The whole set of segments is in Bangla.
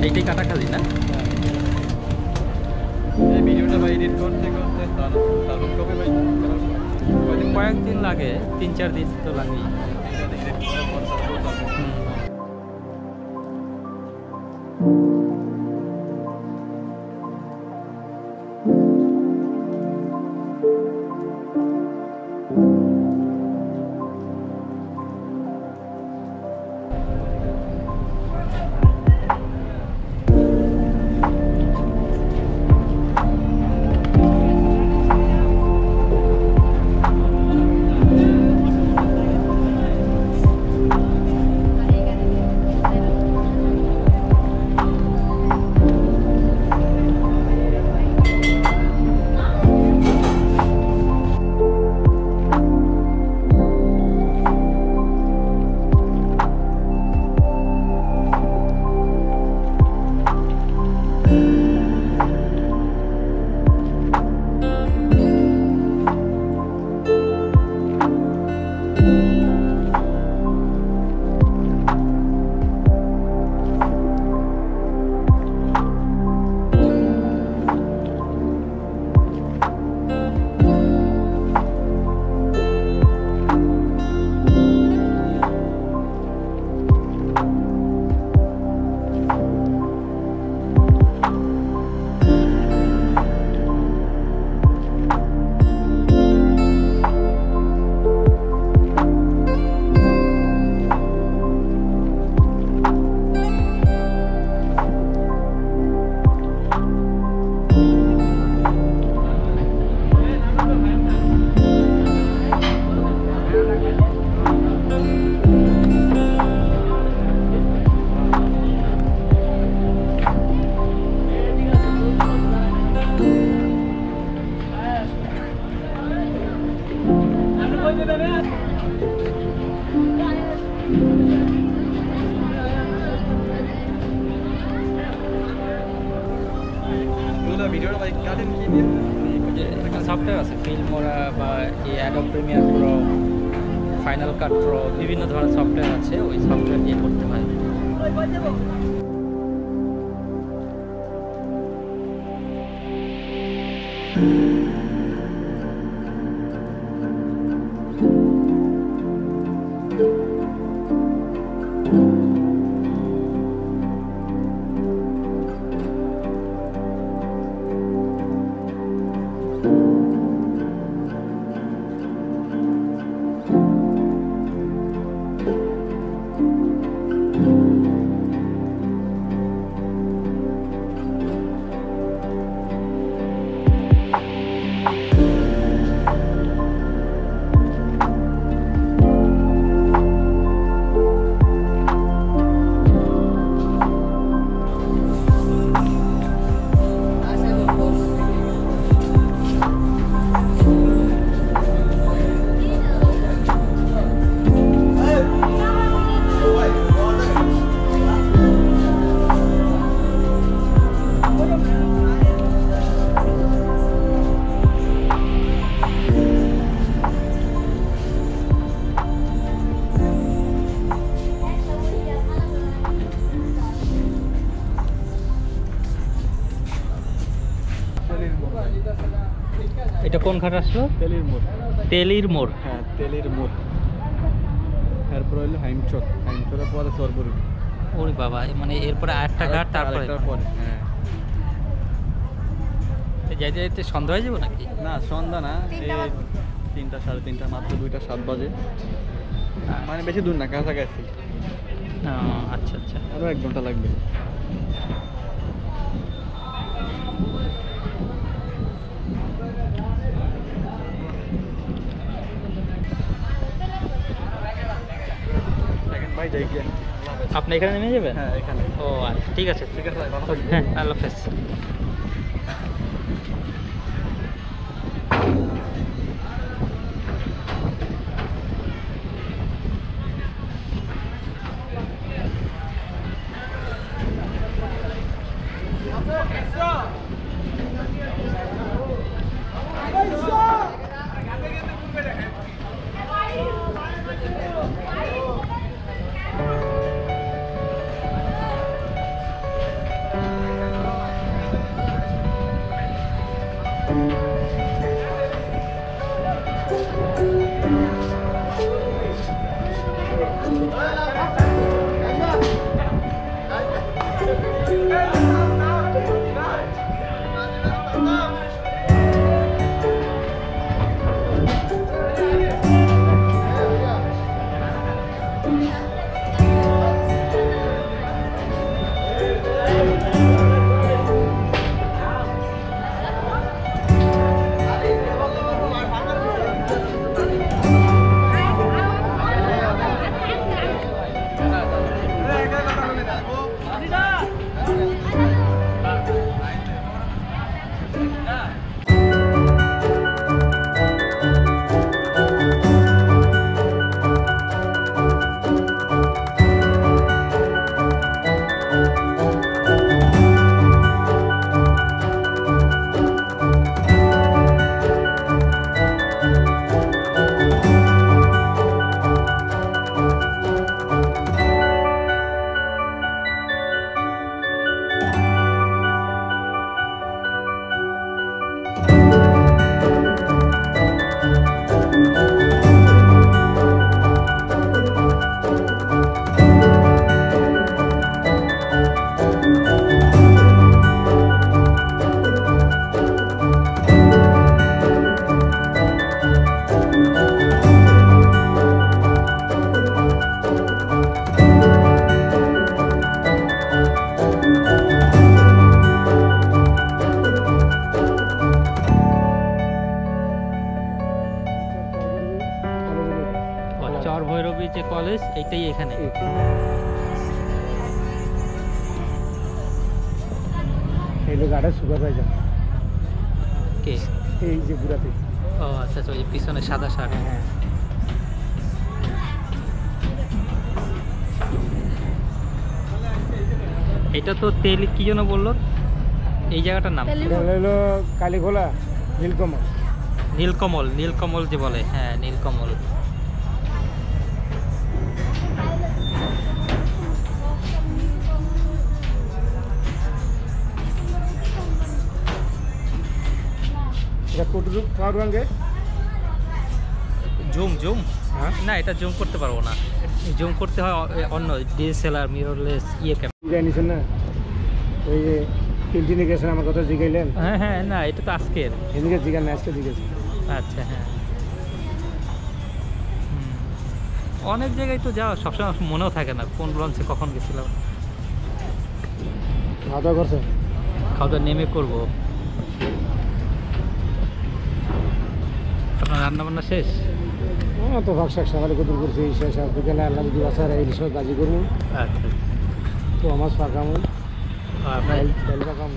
এইটাই কাটাখালি না? এই ভিডিওটা ভাই এডিট করতে করতে তারপর কবে ভাই কয়েকদিন লাগে, 3-4 দিন তো লাগেই। ভিডিওটা ভাই কাটেন কি দিয়ে? একটা সফটওয়্যার আছে ফিল্মোরা বা এই অ্যাডোব প্রিমিয়ার প্রো, ফাইনাল কাট প্রো, বিভিন্ন ধরনের সফটওয়্যার আছে, ওই সফটওয়্যার দিয়ে করতে হয়। এটা কোন ঘাট আসলো? তেলির মোড়। তেলির মোড়? হ্যাঁ, তেলির মোড়। এরপর হলো হাইমচক, হাইমচকের পরে সরবরি। ওরে বাবা, মানে এরপরে আরেকটা ঘাট, তারপরে? হ্যাঁ। যাইতে যাইতে সন্ধ্যা হয়ে যাবো নাকি? না, সন্ধ্যা না, এই 3টা 3:30, মাত্র 2টা 7 বাজে। মানে বেশি দূর না, কাছাকাছি। আচ্ছা আচ্ছা, আরও 1 ঘন্টা লাগবে। ভাই যাই গিয়ে আপনি এখানে নেমে যাবেন? হ্যাঁ, এখানে। ও আচ্ছা, ঠিক আছে ঠিক আছে ভাই, ভালো থাকবেন। হ্যাঁ, আল্লাহ হাফেজ। কলেজ এইটাই এখানে। এই লোক গাড়ির সুপারভাইজার কে? এই যে বুড়াতে। ও আচ্ছা আচ্ছা, ওই পিছনে সাদা শার্ট। হ্যাঁ এটা তো তেল কি যেন বললো এই জায়গাটার নাম? এটা হলো কালীখোলা নীলকমল। নীলকমল, নীলকমল যে বলে, হ্যাঁ নীলকমল। এটা কতটুকু পাওয়ার ভাঙ্গে? জুম জুম হ্যাঁ না, এটা জুম করতে পারবো না। জুম করতে হয় অন্য ডিএসএলআর মিররলেস ইয়ে ক্যামেরা। জানিছেন না ওই যে ক্যান্টিনে গেছেন আমার কথা জিগাইলেন? হ্যাঁ হ্যাঁ, না এটা তো আজকের। এদিকে জিগান না, আজকে জিগেছি। আচ্ছা হ্যাঁ। অনেক জায়গায় তো যাওয়া সবসময় মনেও থাকে না কোন লঞ্চে কখন গেছিলাম। খাওয়া দাওয়া করছে? খাওয়া দাওয়া নেমে করবো। আপনার রান্না বান্না শেষ? তো ভাগ শাক সকালে কদুর করছি, শেষ আর বিকেলে আল্লাহ যদি বাসার ইলিশ মাছ ভাজি করবো, আচ্ছা। তো আমার পাকামো আপনার তেল পাকাম।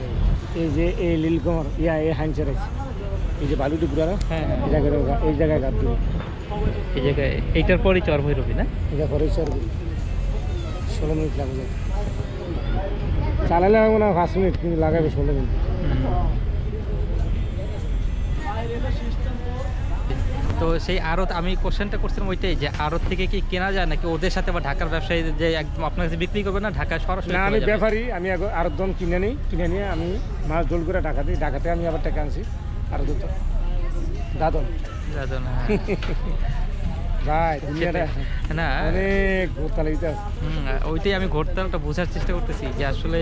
এই যে এই লীলকমর এই হাইনচার আছে, এই যে বালুটি পুরা হ্যাঁ হ্যাঁ, এই জায়গায় গাছ দিব। এই জায়গায় এইটার পরই চর ভৈরবী না? এটা করে 16 মিনিট লাগবে। চালালে লাগবে না 5 মিনিট, কিন্তু লাগাবে 16 মিনিট। তো সেই আড়ত আমি কোশ্চেনটা করছিলাম ওইটাই, যে আড়ত থেকে কি কেনা যায় নাকি ওদের সাথে বা ঢাকার ব্যবসায়ী যে একদম আপনার কাছে বিক্রি করবে না, ঢাকায় সরাসরি? না, আমি ব্যাপারী, আমি আরো দম কিনে নিয়ে আমি মাছ দোল করে ঢাকা দিই। ঢাকাতে আমি আবার টাকা আনছি আরো দুটো দাদন ভাই। দুনিয়াটা না অনেক ঘোরতালিতে আছে। ওইটাই আমি ঘোরতালটা বোঝার চেষ্টা করতেছি যে আসলে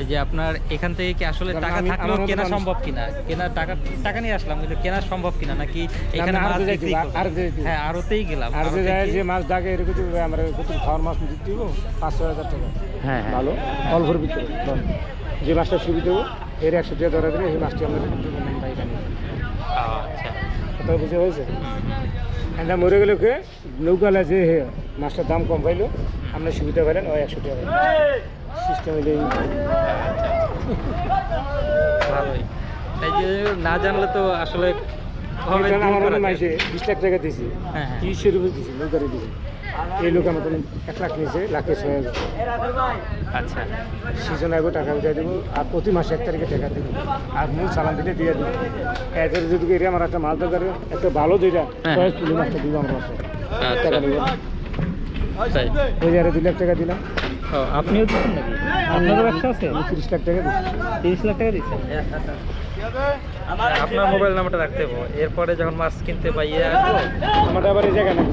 যে আপনার এখান থেকে কি আসলে কারণ টাকা আমি- থাকলেও আমার মতো কেনা মানুষ- সম্ভব কিনা, টাকা নিয়ে আসলাম কিন্তু কেনা সম্ভব কিনা, নাকি এখানে না, মাছ আড়তে যাইতে বিক্রি হবে, করবে? আড়তে যাইতে হবে। হ্যাঁ আড়তেই গেলাম। আর যে আড়তে যায় গিয়ে- যে মাছ ডাকে এরকম আমরা কত খাওয়ার মাছ দিতে দিব 5-6 হাজার টাকা হ্যাঁ হ্যাঁ ভালো অল্পর ভিতরে। যে মাছটা সুবিধা দেবো এর 100 টাকা ধরা দিলে এই মাছটি আমরা বাইরে নিই। আচ্ছা। কথা বুঝে হয়েছে? এটা মরে গেলে ওকে নৌকালে যে মাছটার দাম কম পাইলো, আমরা সুবিধা পাইলেন ওই 100 টাকা সিস্টেম হইলে। ভালোই। এই যে না জানলে তো আসলে হবে আমার কি করা মনে যায়? মাইসে 20 লাখ টাকা দিয়েছি, হ্যাঁ হ্যাঁ 30 রুপি দিয়েছি নৌকারে দিয়েছি। এই লোক আমার 1 লাখ নিয়েছে, লাখে 6,000। আচ্ছা সিজন আগে টাকা উঠে দেবো, আর প্রতি মাসে 1 তারিখে টাকা দেবো, আর মূল চালান দিলে দিয়ে দেবো। এদের যদি এরিয়া আমার একটা মাছ দরকার, একটা ভালো যেটা হ্যাঁ। পুলি মাছটা দিব আমার মাসে আচ্ছা টাকা দেবো। তাই। ওই যে আরে 2 লাখ টাকা দিলাম, ও, আপনিও দিচ্ছেন নাকি? আপনারও ব্যবসা আছে? আমি 30 লাখ টাকা দিচ্ছি। 30 লাখ টাকা দিচ্ছেন? আপনার মোবাইল নাম্বারটা রাখতে হবে, এরপরে যখন মাছ কিনতে বা ইয়ে আসবো। আমাদের আবার এই জায়গা না,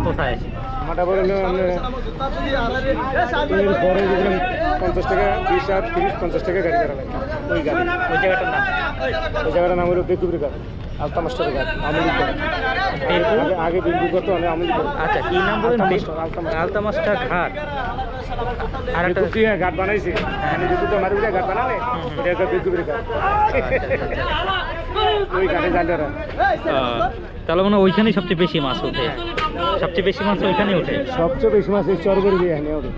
কোথায়? আমাদের আবার হলো আমরা এর পরে দেখলাম 50 টাকা 20 আর 30-50 টাকা গাড়ি ভাড়া লাগে। ওই গাড়ি ওই জায়গাটার নাম? ওই জায়গাটার নাম হলো বেকুবরি ঘাট, আলতা মাস্টার ঘাট, আমলি ঘাট। আগে বিক্রি করতো অনেক আমলি ঘাট। আচ্ছা কি নাম বলেন? আলতা মাস্টার। আলতামাস্টার ঘাট। আর একটা বেকুবরি ঘাট বানাইছে, আমি বেকুবরি মারুবিরা ঘাট বানালে এটা একটা বেকুবরি ঘাট। ওই ঘাটে জানলে ওরা তাহলে মনে হয় ওইখানেই সবচেয়ে বেশি মাছ ওঠে, সবচেয়ে বেশি মাছ ওইখানেই ওঠে। সবচেয়ে বেশি মাছ এই চরবরি দিয়ে এনে হবে।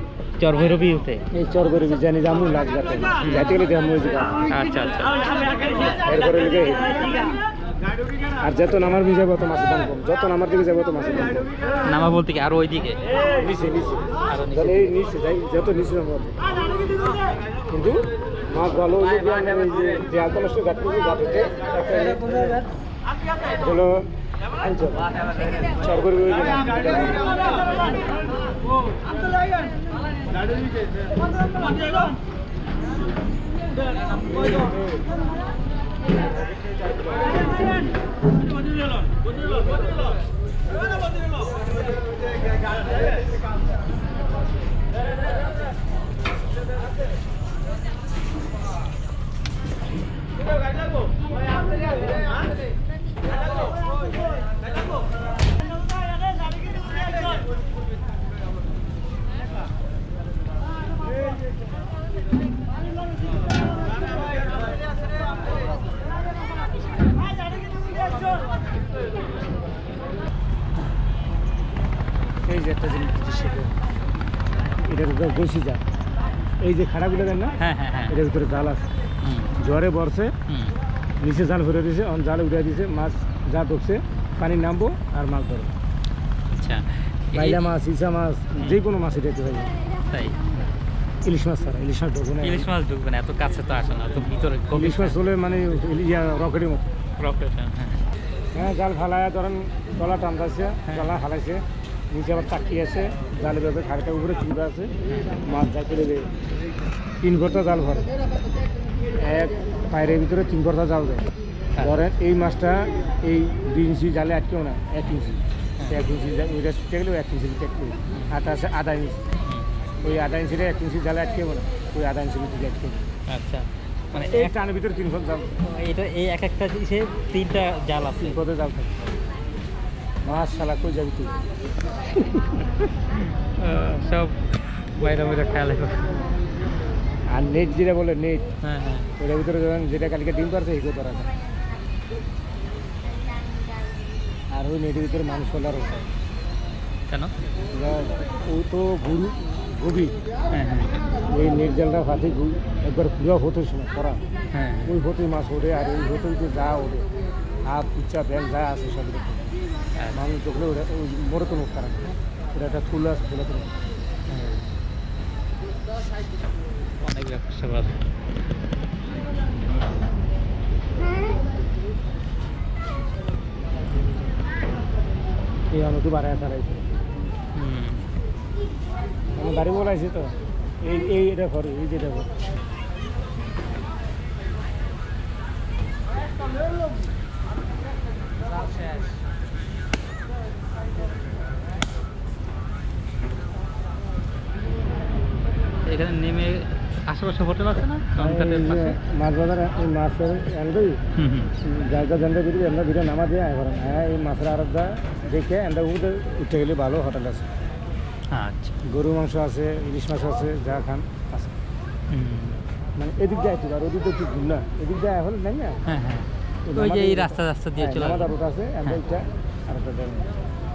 চর ভৈরবী উঠে? এই চরবরি জানি জামু লাগ যাতে যাইতে গেলে জামু হয়েছে। আচ্ছা আচ্ছা এরপরে লিখে আর যত নামার দিকে যাবো তত মাছের দাম কম, যত নামার দিকে যাবো তত মাছের দাম কম। নামা বলতে কি আরো ওইদিকে? নিচে আরো নিচে। তাহলে এই নিচে যাই, যত নিচে যাবো কিন্তু মাছ ভালো হইলে যে আমরা এই যে আলতা মাছটা ঘাট করছি, ঘাটেতে হলো আঞ্চল চরবরি এই যে যে একটা জিনিস দৃশ্য এটার উপরে বসি যায় এই যে খাড়াগুলো দেন না হ্যাঁ হ্যাঁ হ্যাঁ এটার ভিতরে জাল আছে হুম, জ্বরে বর্ষে হুম, নিচে জাল ভরে দিয়েছে অন জাল উঠে দিয়েছে মাছ যা ঢুকছে পানি নামবো আর মাছ ধরো আচ্ছা বাইলা মাছ ইসা মাছ যে কোনো মাছ এটা হয়ে যায় তাই ইলিশ মাছ ছাড়া ইলিশ মাছ ঢোকে না ইলিশ মাছ ঢুকবে না, এত কাছে তো আসে না, তো ভিতরে ইলিশ মাছ চলে মানে রকেটের মতো রকেট। হ্যাঁ হ্যাঁ জাল ফালায় ধরেন গলা টানতেছে গলা ফালাইছে নিচে আবার চাকি আছে জালের ব্যাপারে খাড়িটা উপরে চুড়া আছে মাছ যাইতে দেবে 3 ঘন্টা জাল ভরে এক পায়ের ভিতরে 3 ঘন্টা জাল দেয় ধরেন এই মাছটা এই 2 ইঞ্চি জালে আটকেও না 1 ইঞ্চি 1 ইঞ্চি ওইটা ছুটে গেলেও 1 ইঞ্চি আটকে আটা আছে আধা ইঞ্চি ওই আধা ইঞ্চিটা 1 ইঞ্চি জালে আটকেও না ওই আধা ইঞ্চি ভিতরে আটকে আচ্ছা, মানে এই টানের ভিতরে 3 ঘন্টা জাল এটা এই এক একটা ইসে 3টা জাল আছে। 3 ঘন্টা জাল থাকে মাছ শালা কই যাবি তুই সব বাইরে বাইরে খেয়াল করে। আর নেট যেটা বলে নেট হ্যাঁ হ্যাঁ ওটার ভিতরে যখন যেটা কালকে ডিম পারছে এই কথা রাখা আর ওই নেটের ভিতরে মানুষ ফেলার ওটা কেন? ও তো গরু গভীর হ্যাঁ হ্যাঁ ওই নেট জালটা ফাঁসে একবার পুরো হতো সময় করা হ্যাঁ ওই হতোই মাছ ওঠে আর ওই হতোই তো যা ওঠে হাফ কুচ্চা ব্যাল যা আছে সব মানুষ দেখলে ওটা ওই মরে তো মুখ খারাপ ওটা একটা ফুল আছে ফুলে তো অনেক ব্যাপার এই আমাকে বাড়ায় চালাইছে হুম, আমি গাড়ি বলাইছি তো এই এটা করে এই যেটা করে এখানে নেমে আশেপাশে হোটেল আছে না কাউন্টারের পাশে? মাছ বাজার এই মাছের আনবই হুম হুম জায়গা জানতে দিবি আমরা ভিডিও নামা দিয়ে এখন হ্যাঁ এই মাছের আরদা দেখে আমরা উঠে গেলে ভালো হোটেল আছে আচ্ছা গরু মাংস আছে ইলিশ মাছ আছে যা খান আছে হুম, মানে এদিক দিয়ে আর ওদিক দিয়ে ঠিক না এদিক দিয়ে এখন নাই না হ্যাঁ হ্যাঁ ওই যে এই রাস্তা রাস্তা দিয়ে চলে আমাদের আসবে। রোড আছে আমরা এটা আর একটা দেন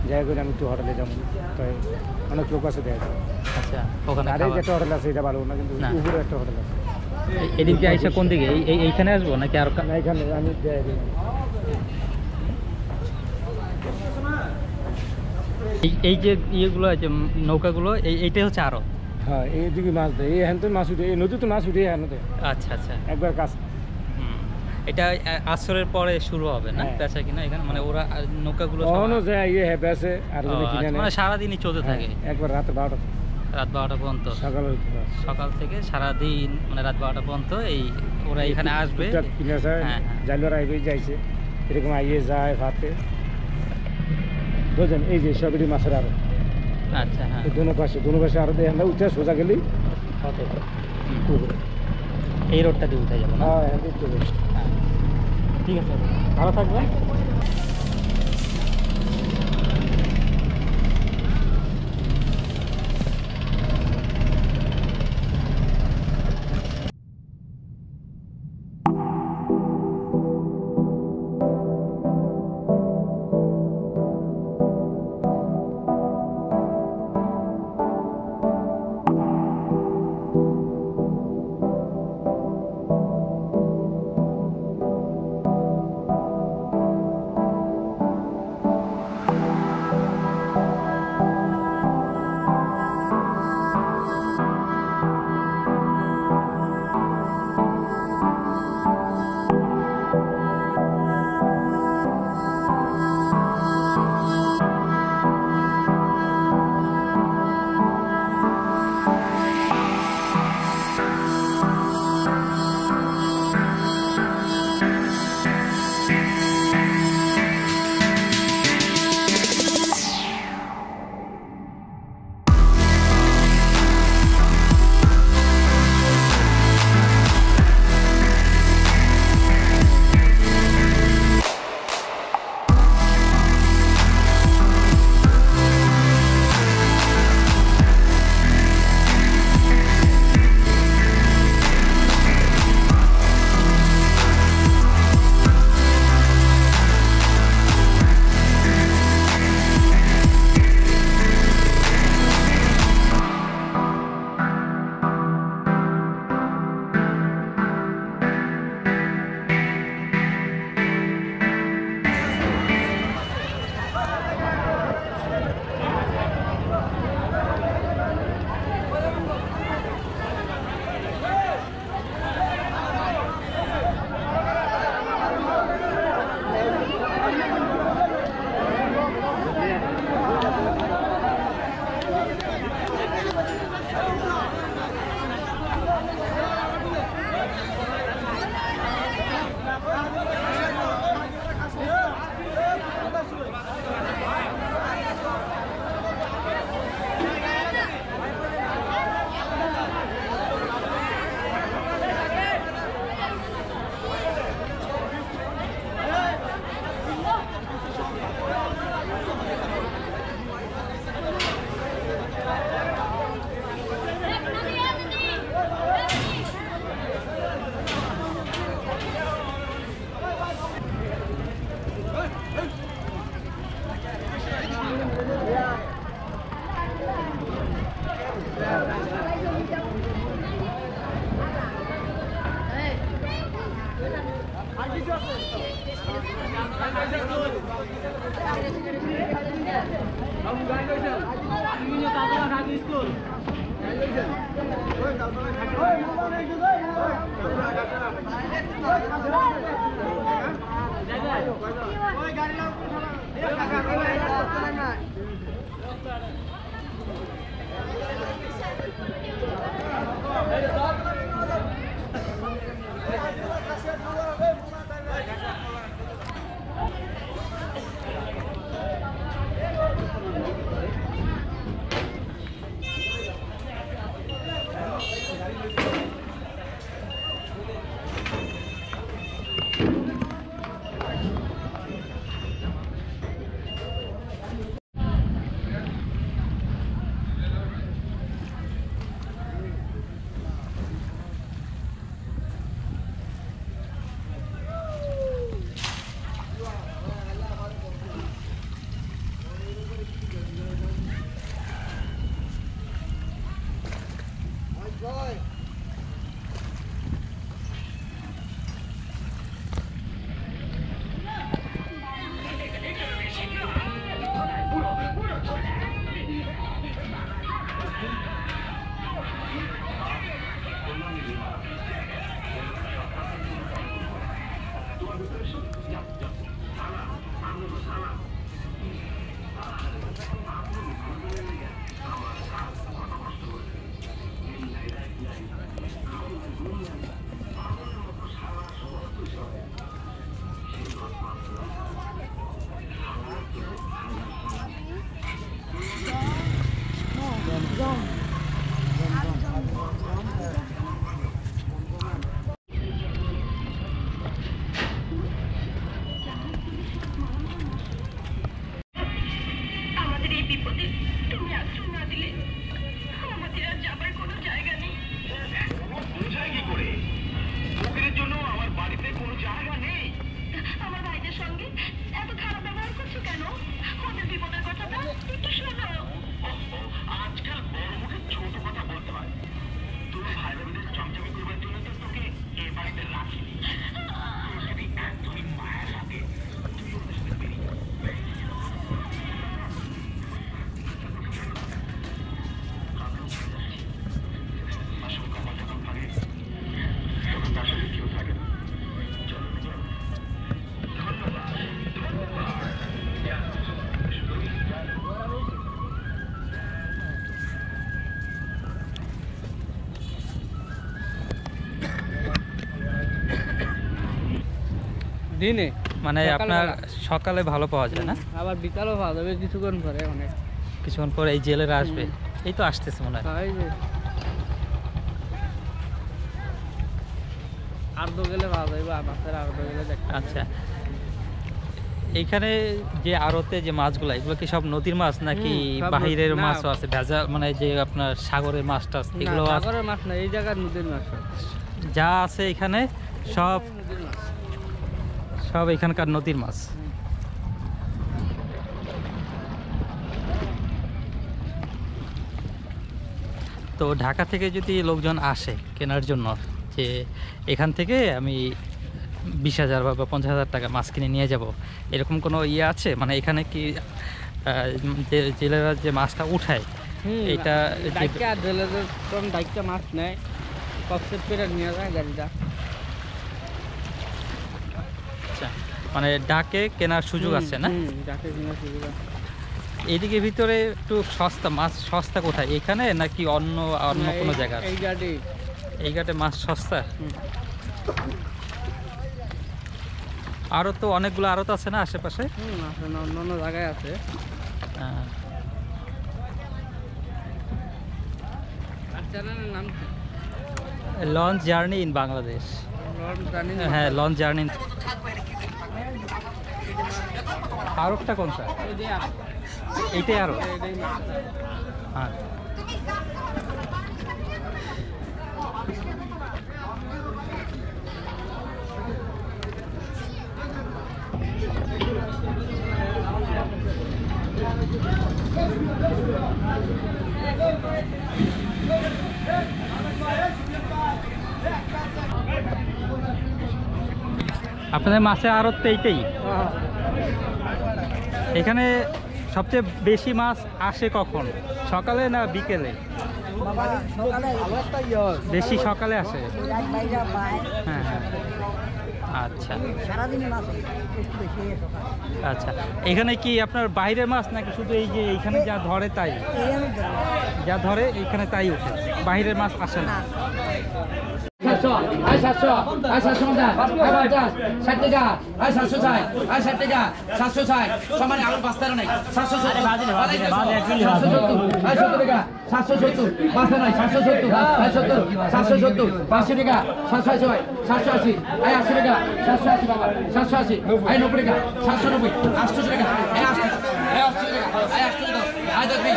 জায়গা করে আমি একটু হোটেলে যাবো তাই অনেক লোক আছে দেখা যায় আচ্ছা ওখানে আর এই যে খাবার। একটা হোটেল আছে এটা ভালো না কিন্তু না। উপরে একটা হোটেল আছে এদিক দিয়ে আইসা কোন দিকে এইখানে আসবো নাকি আর না এখানে আমি দেয় দিই এই যে ইয়েগুলো আছে নৌকাগুলো এইটাই হচ্ছে আরো। হ্যাঁ এইদিকে মাছ দেয় এই হ্যান তো মাছ উঠে এই নদী তো মাছ উঠে হ্যাঁ নদী আচ্ছা আচ্ছা একবার কাজ হুম, এটা আসরের পরে শুরু হবে না হ্যাঁ। বেচা কিনা এখানে, মানে ওরা নৌকাগুলো সব- কখনো যায় ইয়ে হ্যাঁ বেসে আর ও, যদি কিনে আচ্ছা, নেয় মানে সারাদিনই চলতে থাকে একবার রাতে 12টা রাত 12টা পর্যন্ত, সকাল হইতে পারে সকাল থেকে সারাদিন মানে রাত 12টা পর্যন্ত এই ওরা এখানে আসবে। টুকটাক কিনে যায় হ্যাঁ, হ্যাঁ। জালুয়ার আইবে যাইছে এরকম আইয়ে যায় ভাতে বুঝলেন এই যে সবেরই মাছের আরো আচ্ছা হ্যাঁ এই দুনো পাশে আরো দিয়ে আমরা উঠে সোজা গেলেই হাতে হুম। উপরে এই রোডটা দিয়ে উঠে যাবো না? হ্যাঁ হ্যাঁ দেখতে পাচ্ছি। হ্যাঁ। ঠিক আছে, ভালো থাকবেন। দিনে মানে আপনার সকালে ভালো পাওয়া যায় না, আবার বিকালও পাওয়া যাবে কিছুক্ষণ পরে, অনেক কিছুক্ষণ পরে এই জেলেরা আসবে। এই তো আসতেছে মনে হয়। এই যে আর্ধ গেলে পাওয়া যাবে, মাছের আর্ধ গেলে দেখতে। আচ্ছা, এইখানে যে আড়তে যে মাছগুলো, এগুলো কি সব নদীর মাছ নাকি সব বাহিরের নদী- না। মাছও আছে? ভেজা মানে যে আপনার সাগরের মাছ টাছ এগুলো না, আছে? সাগরের মাছ না, এই জায়গার নদীর মাছ সব। যা আছে এখানে সব নদীর মাছ। সব এখানকার নদীর মাছ। তো ঢাকা থেকে যদি লোকজন আসে কেনার জন্য, যে এখান থেকে আমি 20,000 বা 50,000 টাকা মাছ কিনে নিয়ে যাব, এরকম কোনো ইয়ে আছে? মানে এখানে কি যে জেলেরা যে মাছটা উঠায় এটা ডাইকা জেলেদের কোন ডাইকা মাছ নেয়, কক্সের পেরে নিয়ে যায় গাড়িটা। আচ্ছা, মানে ডাকে কেনার সুযোগ আছে না? ডাকে কেনার সুযোগ আছে। এইদিকে ভিতরে একটু সস্তা মাছ, সস্তা কোথায়, এখানে নাকি অন্য অন্য কোনো জায়গা? এই গাড়ি এই ঘাটে মাছ সস্তা? আরও তো অনেকগুলো আড়ত আছে না আশেপাশে? আছে না, অন্য অন্য জায়গায় আছে। আর চ্যানেলের নাম কি? Launch journey in Bangladesh. জানি না। হ্যাঁ, লঞ্চ জার্নি। আরবটা কোনটা? এই যে আর- এইটাই আরো? এটাই মাছ। হ্যাঁ। আপনাদের মাছের আড়ত তো এইটাই। এখানে সবচেয়ে বেশি মাছ আসে কখন, সকালে না বিকেলে? বেশি সকালে আসে। হ্যাঁ হ্যাঁ, আচ্ছা আচ্ছা। এখানে কি আপনার বাইরের মাছ নাকি শুধু এই যে এইখানে যা ধরে তাই? যা ধরে এইখানে তাই ওঠে, বাইরের মাছ আসে না? 700, 60 টাকা, 700 ষাট, 60 টাকা, 700 ষাট, সমানে আলু বাস্তা নাই, 770, 770 টাকা, 770, বাস্তা নাই, 770, 770, 500 টাকা, 780, 780, 80 টাকা, 780 বাবা, 780, 90 টাকা, 790, 800 টাকা, 80 টাকা, 800 টাকা, 820,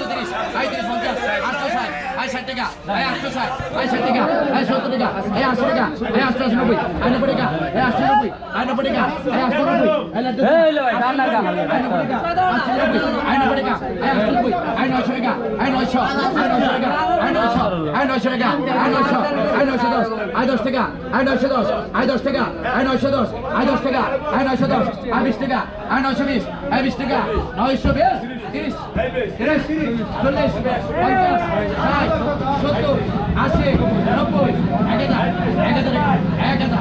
830, 850, 860, 60 টাকা, 860, 60 টাকা, 70 টাকা, 80 টাকা, 80 90, 90 টাকা, 80 90, 90 টাকা, 80 90, এই লো ভাই রান্না গা 90 টাকা, 80 90, 90 টাকা, 80 90, 900 টাকা, 900, 900 টাকা, 900, 900 টাকা, 900, 910, 10 টাকা, 910, 10 টাকা, 910, 10 টাকা, 910, 20 টাকা, 920, 20 টাকা, 920, 30, 40, 50, 60, 70, 80, 90, 1000, 1000 টাকা, 1000,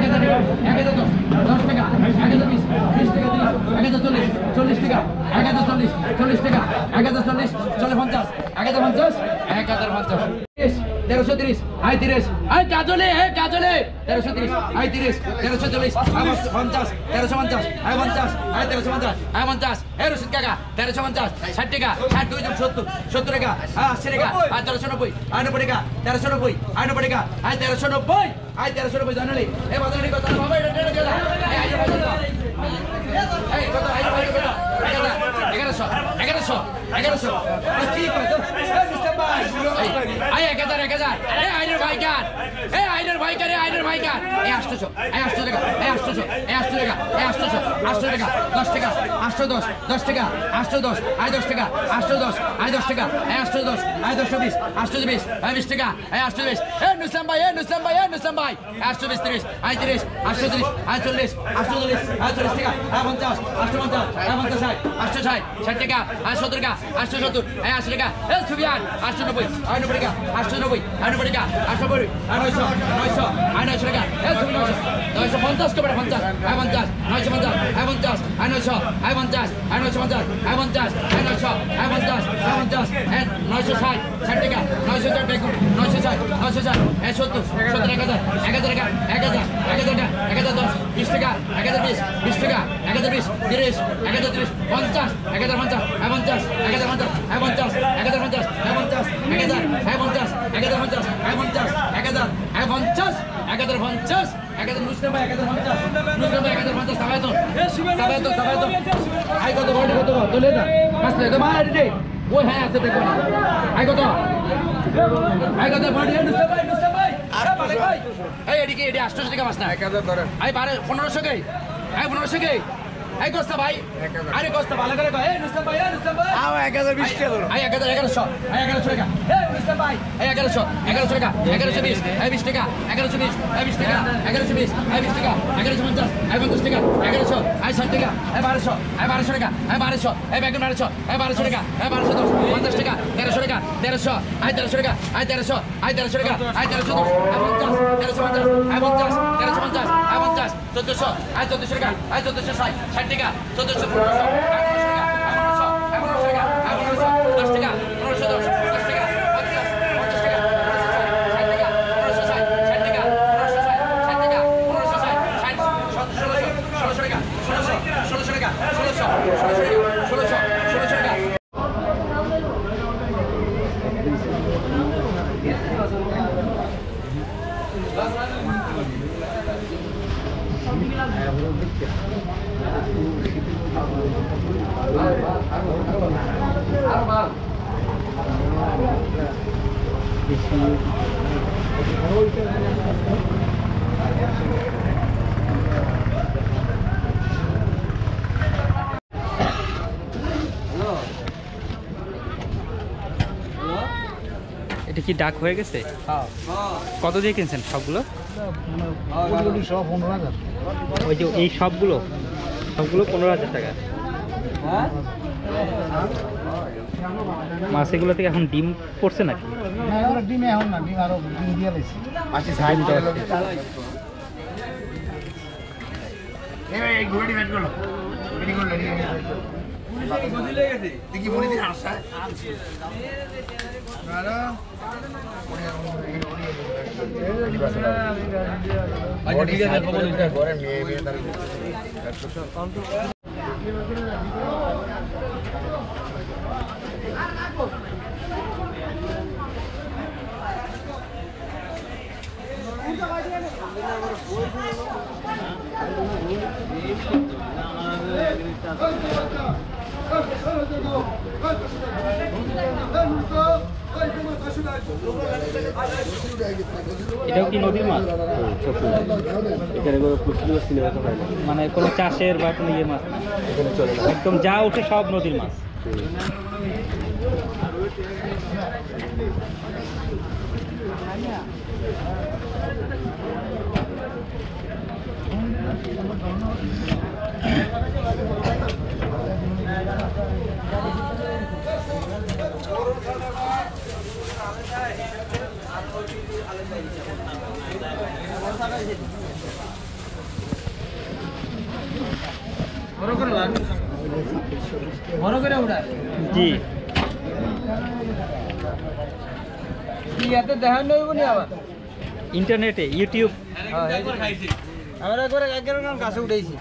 1000 টাকা, 1010, 10 টাকা, 1020, 20 টাকা, 1040, 40 টাকা, 1040, 40 টাকা, 1040, 50, 1050, 1050, 1330, 30, কাজলে, কাজলে, 1330, 30, 1340, 50, 1350, 50, 1350, 50, রশিদ কাকা 1350, 60 টাকা, 60 2 70, 70 টাকা, 80 টাকা, 1390, 90 টাকা, 1390, 90 টাকা, 1390, 1390 জানালি, এই বাজারে কত বাবা এটা টেনে গেল, এই কত 1100, 1100, 1100, কি কত, সিস্টেম ভাই, এই 1000, 1000, এই আইনের ভাইকার, এই আইনের ভাইকার, এই আইনের ভাইকার, এই 800, এই 800 টাকা, এই 800, এই 800 টাকা, এই 800, 800 টাকা, 10 টাকা, 810, 10 টাকা, 810, এই 10 টাকা, 810, এই 10 টাকা, এই 810, এই 220, 820, এই 20 টাকা, এই 820, এই নুসলাম ভাই, এই নুসলাম ভাই, এই নুসলাম ভাই, 820, 30, এই 30, 830, এই 40, 840, এই 40 টাকা, এই 50, 850, এই 50, 860, 60 টাকা, এই 70 টাকা, 870, এই 80 টাকা, এই সুবিয়ান, 890, এই 90 টাকা, 890, এই 90 টাকা, 890, এই 900, 900, এই 900 টাকা, এই সুবিয়ান 950 করে 50, এই 50, 950, এই 50, এই 900, এই 50, এই 950, এই 50, এই 900, এই 50, এই 50, এই 960, 60 টাকা, 960 দেখুন, 960, 960, এই 70, 70 1000, 1000 টাকা, 1000, 1000 টাকা, 1010, 20 টাকা, 1020, 20 টাকা, 1020, 30, 1030, 50, 1050, 50, 1050, 50, 1050, 50, 1000, 50, 1050, 50, 1000, 50, 1050, 1000 মুসলিম ভাই 1050, মুসলিম ভাই 1050, সাবায়তন, সাবায়তন, সাবায়তন, আই কত বড় কত দলে যা, আসলে তো মারি দে, ওই হ্যাঁ আছে দেখো, আই কত বড় মুসলিম ভাই, আরে মালিক ভাই, এই এদিকে এডি 800 টাকা মাছ না, 1000 ধরেন, আই 1500 কে, আই 1500 কে, এই গোস্তা ভাই, আরে গোস্তা ভালো করে কয়, এই নুসলাম ভাই, এই নুসলাম ভাই, আও 1020 টাকা ধরো, এই 1100, এই 1100 টাকা, এই নুসলাম ভাই, এই 1100, 1100 টাকা, 1120, এই 20 টাকা, 1120, এই 20 টাকা, 1120, এই 20 টাকা, 1150, এই 50 টাকা, 1100, এই 60 টাকা, এই 1200, এই 1200 টাকা, এই 1200, এই বেগুন 1200, এই 1200 টাকা, এই 1210, 50 টাকা, 1300 টাকা, 1300, এই 1300 টাকা, এই 1300, এই 1300 টাকা, এই 1310, এই 50, 1350, এই 50, 1350, এই 50, 1400, এই 1400 টাকা, এই 1460, 60 টাকা, 1400, 1500, 1500, 10 টাকা, 1510, 10 টাকা, 50, 50 টাকা, 60 টাকা, 1560, 60 টাকা, 1560, 1600 টাকা, 1600 টাকা, 1600 টাকা, এটা এটা কি ডাক হয়ে গেছে? কত দিয়ে কিনছেন সবগুলো? ওই যে এই সবগুলো 15,000 টাকা। মাছ এগুলো থেকে এখন ডিম পড়ছে নাকি? ডিম এখন না, ডিম আরো ডিম দিয়ে লাইছি। এটাও কি নদীর মাছ? মানে কোনো চাষের বা কোনো ইয়ে মাছ না, একদম যা ওঠে সব নদীর মাছ। জি ইন্টারনেটে ইউটিউব আমরা একবার গাছে উঠেছি,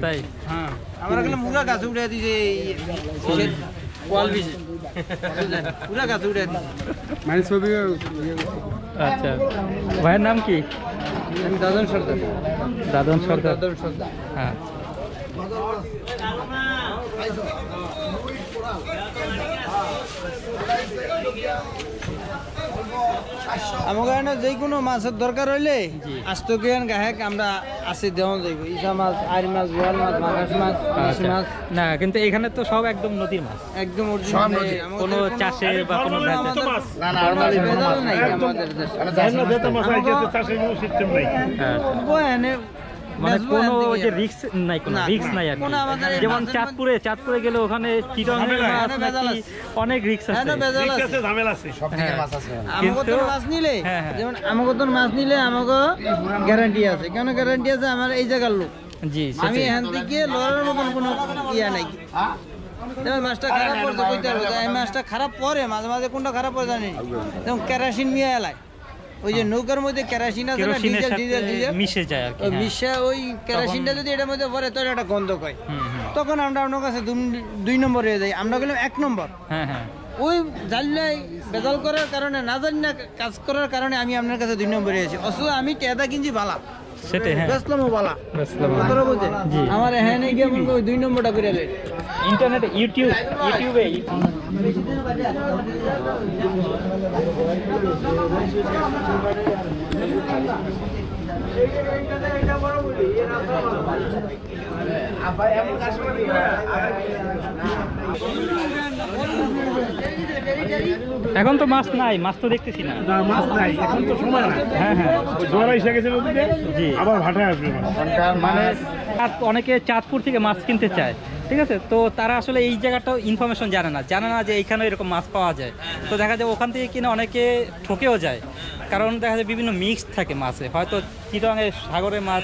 তাই? হ্যাঁ আমরা গেলে মুরা গাছে উঠে দিয়েছে ওয়াল বিছে পুরা গাছে উঠে দিয়েছে। মানে ছবি আচ্ছা, ভাইয়ের নাম কি? আমি দাদন সর্দার। দাদন সরকার। দাদন সর্দার। হ্যাঁ। আমার কারণে যে কোনো মাছের দরকার হইলে আস্ত জ্ঞান গাহেক আমরা আসি দেওয়া যাইব। ইসা মাছ, আইর মাছ, বোয়াল মাছ, মাছ মাছ, আচ্ছা। মাছ না কিন্তু এখানে তো সব একদম নদীর মাছ, একদম অরিজিনাল। কোনো চাষে বা কোনো ভেজাল নাই আমাদের দেশে। মানে কোনো যে রিস্ক নাই, কোনো রিস্ক নাই আর কি। কোনো আমাদের এই যেমন মাছের চাঁদপুরে গেলে ওখানে চিটংয়ের মাছ নাকি অনেক রিস্ক আছে। আমাগো মাছ নিলে, হ্যাঁ, হ্যাঁ। যেমন আমাগো মাছ নিলে আমাগো গ্যারান্টি আছে। কেন গ্যারান্টি আছে? আমার এই জায়গার লোক, জি আমি এখান থেকে লড়ার মতন কোনো ইয়া নাই। যেমন মাছটা খারাপ পড়ছে কইতে পারবো, এই মাছটা খারাপ পরে মাঝে মাঝে কোনটা খারাপ পড়ে জানি না। যেমন কেরাসিন মিয়া এলায়, ওই যে নৌকার মধ্যে কেরাসিন আছে না, কেরোসিনের ডিজেল সাথে ডিজেল ডিজেল মিশে যায় আর কি। ওই হ্যাঁ। মিশা ওই কেরাসিনটা যদি এটার মধ্যে পড়ে তো একটা গন্ধ পায়। তখন আমরা আপনার কাছে 2 নম্বর হয়ে যাই, আমরা গেলাম 1 নম্বর। হ্যাঁ হ্যাঁ। ওই জানলাই বেজাল করার কারণে, না জানি না কাজ করার কারণে আমি আপনার কাছে 2 নম্বরে আছি। অথচ আমি টেদা কিনছি বালা, সেটাই। হ্যাঁ, বেসলামও বালা। বেসলাম। কথাটা বুঝছেন? জি। আমার এখানে গিয়ে মনে করি 2 নম্বরটা করে দেয়। ইন্টারনেটে ইউটিউবে এখন তো মাছ নাই, মাছ তো দেখতেছি না। মাছ নাই, এখন তো সময় না। হ্যাঁ হ্যাঁ। জোয়ার এসে গেছে নদীতে, জি। আবার ভাটায় আসবে মাছ। মানে অনেকে চাঁদপুর থেকে মাছ কিনতে চায়, ঠিক আছে? তো তারা আসলে এই জায়গাটাও ইনফরমেশন জানে না যে এইখানে এরকম মাছ পাওয়া যায়। তো দেখা যায় ওখান থেকে কিনে অনেকে ঠকেও যায়, কারণ দেখা যায় বিভিন্ন মিক্সড থাকে মাছে, হয়তো চিটংয়ের সাগরের মাছ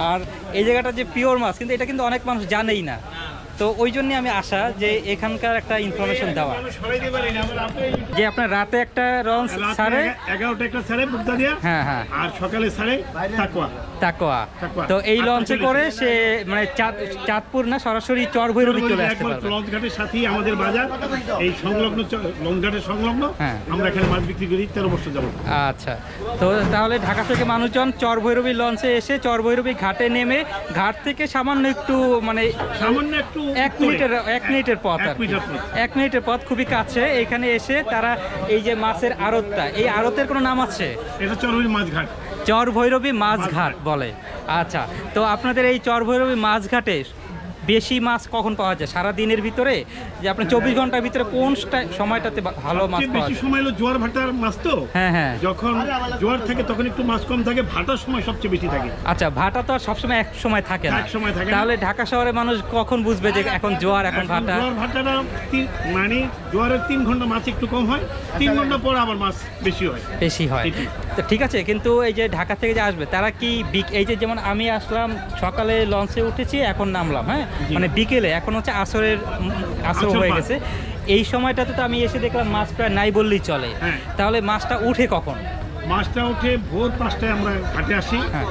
আর এই জায়গাটা যে পিওর মাছ, কিন্তু এটা কিন্তু অনেক মানুষ জানেই না। তো ওই জন্যে আমি আশা যে এখানকার একটা ইনফরমেশন দেওয়া, যে আপনার রাতে একটা লঞ্চ ছাড়ে, 11টা একটা ছাড়ে বুকদা দিয়া, হ্যাঁ হ্যাঁ, আর সকালে ছাড়ে তাকওয়া। তাকোয়া। তাকোয়া। তো এই লঞ্চে করে সে মানে চাঁদপুর না, সরাসরি চরভৈরবী চলে আসতে পারবে। লঞ্চ ঘাটের সাথেই আমাদের বাজার, এই সংলগ্ন লঞ্চ ঘাটের সংলগ্ন। হ্যাঁ। আমরা এখানে মাছ বিক্রি করি 13 বছর যাবত। আচ্ছা, তো তাহলে ঢাকা থেকে মানুষজন চরভৈরবী লঞ্চে এসে চরভৈরবী ঘাটে নেমে ঘাট থেকে সামান্য একটু মানে সামান্য একটু 1 মিনিটের পথ আর কি। 1 মিনিটের পথ। 1 মিনিটের পথ, খুবই কাছে। এখানে এসে তারা এই যে মাছের আড়তটা, এই আড়তের কোনো নাম আছে? এটা চরভৈরবী মাছ ঘাট। চরভৈরবী মাছ ঘাট বলে। আচ্ছা, তো আপনাদের এই চরভৈরবী মাছ ঘাটে বেশি মাছ কখন পাওয়া যায় সারা দিনের ভিতরে, যে আপনার 24 ঘন্টার ভিতরে কোন সময়টাতে ভালো মাছ সবচেয়ে পাওয়া বেশি যায়? সময় হলো জোয়ার ভাটার মাছ তো। হ্যাঁ হ্যাঁ। যখন জোয়ার থাকে তখন একটু মাছ কম থাকে, ভাটার সময় সবচেয়ে বেশি থাকে। আচ্ছা, ভাটা তো আর সবসময় এক সময় থাকে না। এক সময় থাকে না। তাহলে ঢাকা শহরে মানুষ কখন বুঝবে যে এখন জোয়ার এখন ভাটা? জোয়ার ভাটাটা মানে জোয়ারের 3 ঘন্টা মাছ একটু কম হয়, 3 ঘন্টা পর আবার মাছ বেশি হয়। বেশি হয়। ঠিকই। তো ঠিক আছে, কিন্তু এই যে ঢাকা থেকে যে আসবে তারা কি এই যে যেমন আমি আসলাম সকালে লঞ্চে উঠেছি, এখন নামলাম, হ্যাঁ মানে বিকেলে, এখন হচ্ছে আসর হয়ে মাছ। গেছে, এই সময়টাতে তো আমি এসে দেখলাম মাছ প্রায় নাই বললেই চলে। হ্যাঁ। তাহলে মাছটা উঠে কখন? মাছটা উঠে ভোর 5টায় আমরা ঘাটে আসি, হ্যাঁ।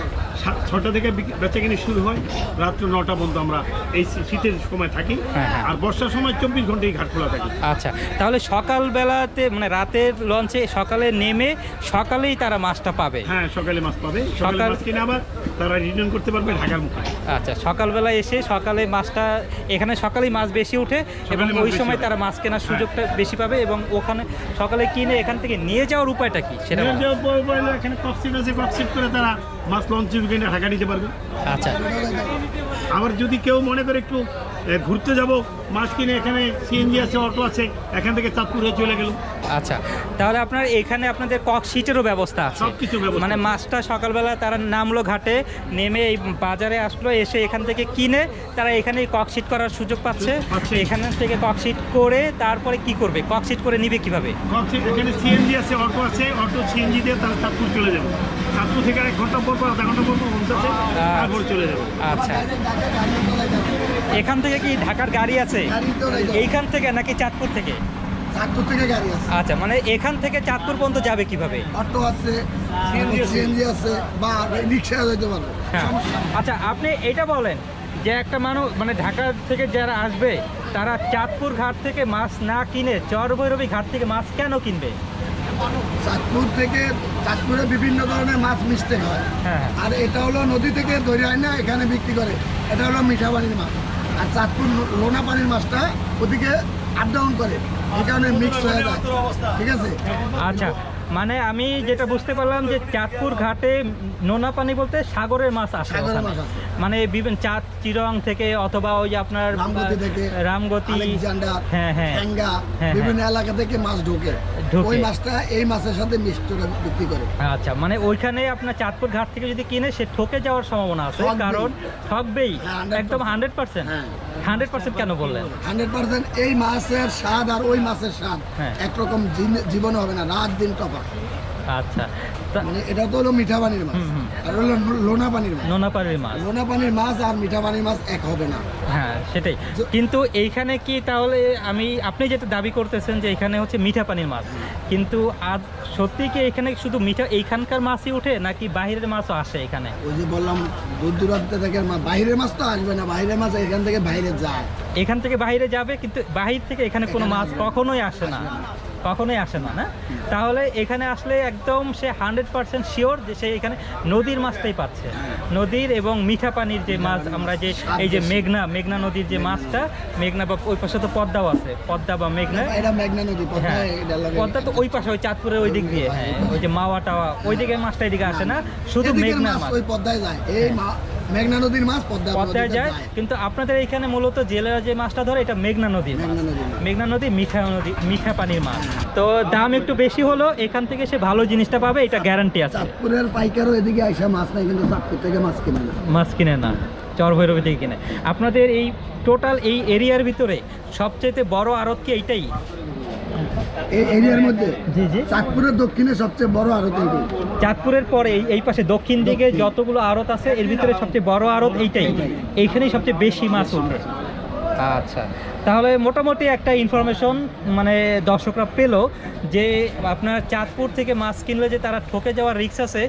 6টা থেকে বেচাকেনি শুরু হয়, রাত্র 9টা পর্যন্ত আমরা এই শীতের সময় থাকি। হ্যাঁ, হ্যাঁ। আর বর্ষার সময় 24 ঘন্টাই ঘাট খোলা থাকে। আচ্ছা, তাহলে সকালবেলাতে মানে রাতের লঞ্চে সকালে নেমে সকালেই তারা মাছটা পাবে? হ্যাঁ, সকালে মাছ পাবে, সকালে মাছ কিনে আবার তারা রিটার্ন করতে পারবে ঢাকার মুখে। আচ্ছা, সকালবেলা এসে সকালে মাছটা এখানে সকালেই মাছ বেশি উঠে এবং মাছ ওই বেশি সময় ওঠে। তারা মাছ কেনার সুযোগটা বেশি পাবে, এবং ওখানে সকালে কিনে এখান থেকে নিয়ে যাওয়ার উপায়টা কি সেটা নিয়ে বলো। যাওয়ার পর বললে এখানে ককশিট আছে, ককশিট করে তারা মাছ লঞ্চে কিনে ঢাকা নিতে পারবে। আচ্ছা আবার যদি কেউ মনে করে একটু ঘুরতে যাব মাছ কিনে, এখানে সিএনজি আছে, অটো আছে, এখান থেকে চাঁদপুরে চলে গেল। আচ্ছা, তাহলে আপনার এখানে আপনাদের ককশিটেরও ব্যবস্থা আছে? সবকিছু ব্যবস্থা। মানে মাছটা সকালবেলা তারা নামলো ঘাটে, নেমে এই বাজারে আসলো, এসে এখান থেকে কিনে তারা এখানেই ককশিট করার সুযোগ পাচ্ছে। পাচ্ছে। এখান থেকে ককশিট করে তারপরে কি করবে, ককশিট করে নিবে কিভাবে? ককশিট এখানে সিএনজি আছে, অটো আছে, অটো সিএনজি দিয়ে তারা চাঁদপুর চলে যাবে। চাঁদপুর থেকে 1 ঘন্টা পর আধা ঘন্টা পর পৌঁছাচ্ছে, তারপর চলে যাবে। আচ্ছা, এখান থেকে কি ঢাকার গাড়ি আছে? এইখান থেকে নাকি চাঁদপুর থেকে? চাঁদপুর থেকে গাড়ি আছে, আচ্ছা, মানে এখান থেকে চাঁদপুর পর্যন্ত যাবে কিভাবে? অটো আছে, সিএনজি আছে, বা রিক্সা যেতে পারবে। হ্যাঁ। আচ্ছা, আপনি এটা বলেন যে একটা মানুষ মানে ঢাকা থেকে যারা আসবে তারা চাঁদপুর ঘাট থেকে মাছ না কিনে চরভৈরবী ঘাট থেকে মাছ কেন কিনবে? চাঁদপুরে বিভিন্ন ধরনের মাছ মিস্টেক হয়। হ্যাঁ, হ্যাঁ। আর এটা হলো নদী থেকে ধরে হয় না, এখানে বিক্রি করে। এটা হলো মিঠা পানির মাছ। আর চাঁদপুর লোনা পানির মাছটা ওদিকে আপ ডাউন করে, এই কারণে মিক্স হয়ে যায়। ঠিক আছে। আচ্ছা, মানে আমি যেটা বুঝতে পারলাম যে চাঁদপুর ঘাটে নোনা পানি বলতে সাগরের মাছ আসে সাগরের ওখানে। মাছ আসে। মানে বিভিন্ন চিরং থেকে অথবা ওই যে আপনার রামগতি থেকে, রামগতি, আলেকজান্ডার, হ্যাঁ হ্যাঁ ঠ্যাঙ্গা, হ্যাঁ, বিভিন্ন এলাকা থেকে মাছ ঢোকে। ঢোকে। ওই মাছটা এই মাছের সাথে মিক্সড করে বিক্রি করে। আচ্ছা, মানে ওইখানে আপনার চাঁদপুর ঘাট থেকে যদি কিনে সে ঠকে যাওয়ার সম্ভাবনা আছে, ঠকবেই। কারণ ঠকবেই। হ্যাঁ, 100% একদম 100%। হ্যাঁ। 100% কেন বললেন? 100% এই মাছের স্বাদ আর ওই মাছের স্বাদ হ্যাঁ। একরকম জীবনে হবে না, রাত দিন তফাৎ। আচ্ছা, মানে এটা তো হলো মিঠা পানির মাছ, আর হলো লোনা পানির মাছ। নোনা পানির মাছ। লোনা পানির মাছ আর মিঠা পানির মাছ এক হবে না। হ্যাঁ, সেটাই। কিন্তু এইখানে কি তাহলে আপনি যেটা দাবি করতেছেন যে এখানে হচ্ছে মিঠা পানির মাছ, কিন্তু আর সত্যি কি এখানে শুধু এইখানকার মাছই ওঠে নাকি বাইরের মাছও আসে এখানে? ওই যে বললাম দূর দূরান্ত থেকে বাইরের মাছ তো আসবে না, বাইরের মাছ এখান থেকে বাইরে যায়। এখান থেকে বাইরে যাবে, কিন্তু বাহির থেকে এখানে কোনো মাছ কখনোই আসে না, কখনোই আসে না। না, তাহলে এখানে আসলে একদম সে 100% শিওর যে সে এখানে নদীর মাছটাই পাচ্ছে, নদীর এবং মিঠা পানির যে মাছ। আমরা যে এই যে মেঘনা নদীর যে মাছটা, মেঘনা বা ওই পাশে তো পদ্মাও আছে, পদ্মা বা মেঘনা। এটা মেঘনা নদী, পদ্মা হ্যাঁ, এটা লাগে। পদ্মা তো ওই পাশে, ওই চাঁদপুরের ওই দিক দিয়ে। হ্যাঁ, ওই যে মাওয়া টাওয়া ওই দিকে মাছটা এদিকে আসে না, শুধু এদিকের মেঘনার মাছ ওই পদ্মায় যায়। এই মেঘনা নদীর মাছ পদ্মায় যায়, কিন্তু আপনাদের এখানে মূলত জেলেরা যে মাছটা ধরে এটা মেঘনা নদীর মাছ। মেঘনা নদী মিঠা পানির মাছ। তো দাম একটু বেশি হলো, এখান থেকে সে ভালো জিনিসটা পাবে, এটা গ্যারান্টি আছে। চাঁদপুরের পাইকারও এদিকে আইসা মাছ নাই, কিন্তু চাঁদপুর থেকে মাছ কিনে না। মাছ কিনে না, চরভৈরবী থেকে কিনে। আপনাদের এই টোটাল এই এরিয়ার ভিতরে সবচেয়ে বড় আড়ত কি এইটাই? এই এরিয়ার মধ্যে জি জি, চাঁদপুরের দক্ষিণে সবচেয়ে বড় আড়ত এইটাই। চাঁদপুরের পরে এই পাশে দক্ষিণ দিকে যতগুলো আড়ত আছে এর ভিতরে সবচেয়ে বড় আড়ত এইটাই, এইখানেই সবচেয়ে বেশি মাছ ওঠে। আচ্ছা, তাহলে মোটামুটি একটা ইনফরমেশন মানে দর্শকরা পেলো যে আপনার চাঁদপুর থেকে মাছ কিনলে যে তারা ঠকে যাওয়ার রিস্ক আছে।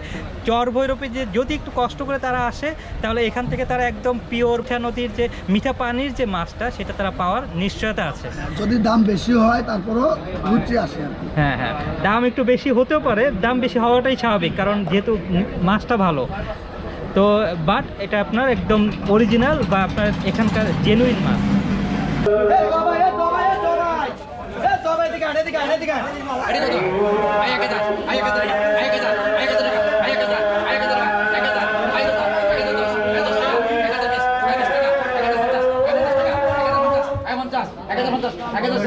চরভৈরবী যে যদি একটু কষ্ট করে তারা আসে, তাহলে এখান থেকে তারা একদম পিওর নদীর যে মিঠা পানির যে মাছটা সেটা তারা পাওয়ার নিশ্চয়তা আছে। যদি দাম বেশি হয় তারপরও রুচি আসে আর কি। হ্যাঁ হ্যাঁ, দাম একটু বেশি হতেও পারে, দাম বেশি হওয়াটাই স্বাভাবিক, কারণ যেহেতু মাছটা ভালো। তো বাট এটা আপনার একদম অরিজিনাল বা আপনার এখানকার জেনুইন মাছ। $10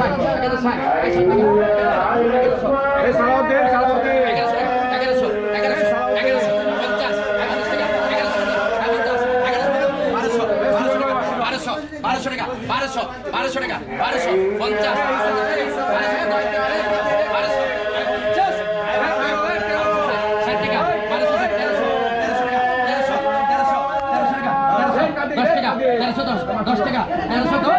টাকা